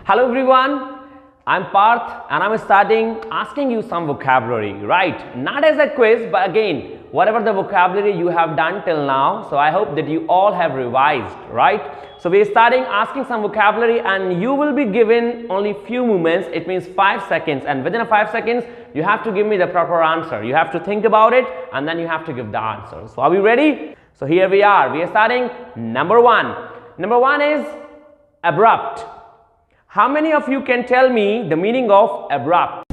Hello everyone, I'm Parth and I'm starting asking you some vocabulary, right? Not as a quiz, but again, whatever the vocabulary you have done till now, so I hope that you all have revised, right? So we're starting asking some vocabulary and you will be given only few moments, it means 5 seconds, and within 5 seconds, you have to give me the proper answer. You have to think about it and then you have to give the answer. So are we ready? So here we are starting number one. Number one is abrupt. How many of you can tell me the meaning of abrupt?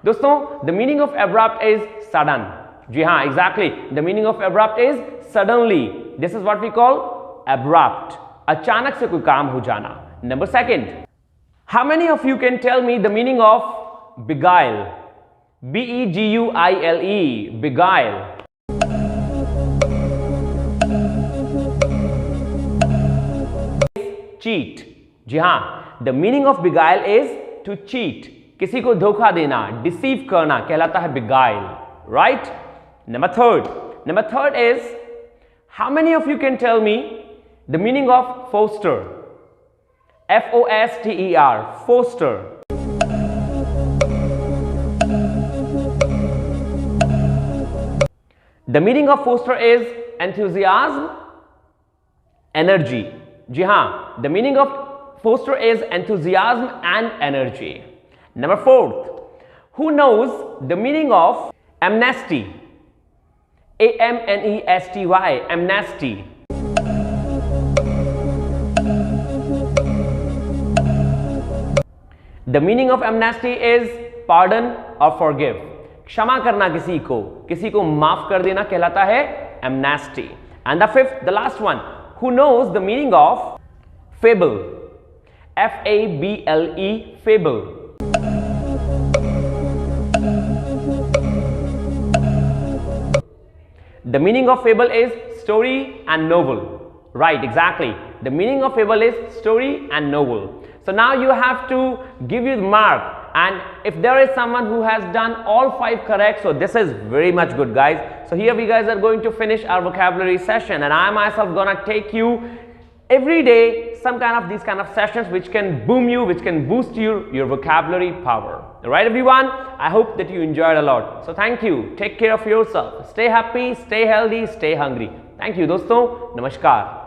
दोस्तों, the meaning of abrupt is sudden. जी हाँ, exactly. The meaning of abrupt is suddenly. This is what we call abrupt. अचानक से कोई काम हो जाना. Number second. How many of you can tell me the meaning of beguile? B-E-G-U-I-L-E. Beguile. Cheat. जी हाँ, the meaning of beguile is to cheat. किसी को धोखा देना, deceive करना कहलाता है beguile, right? Number third is, how many of you can tell me the meaning of foster? F-O-S-T-E-R, foster. The meaning of foster is enthusiasm, energy. जी हाँ, the meaning of foster is enthusiasm and energy. Number fourth, who knows the meaning of amnesty? A-M-N-E-S-T-Y, amnesty. The meaning of amnesty is pardon or forgive. क्षमा करना किसी को माफ कर देना कहलाता है amnesty. And the fifth, the last one, who knows the meaning of fable? F-A-B-L-E, fable. The meaning of fable is story and novel. Right, exactly. The meaning of fable is story and novel. So now you have to give you the mark, and if there is someone who has done all 5 correct, so this is very much good, guys. So here we guys are going to finish our vocabulary session, and I myself gonna take you every day some kind of these kind of sessions which can boom you, which can boost your vocabulary power. Alright everyone, I hope that you enjoyed a lot. So thank you, take care of yourself, stay happy, stay healthy, stay hungry. Thank you दोस्तों, नमस्कार.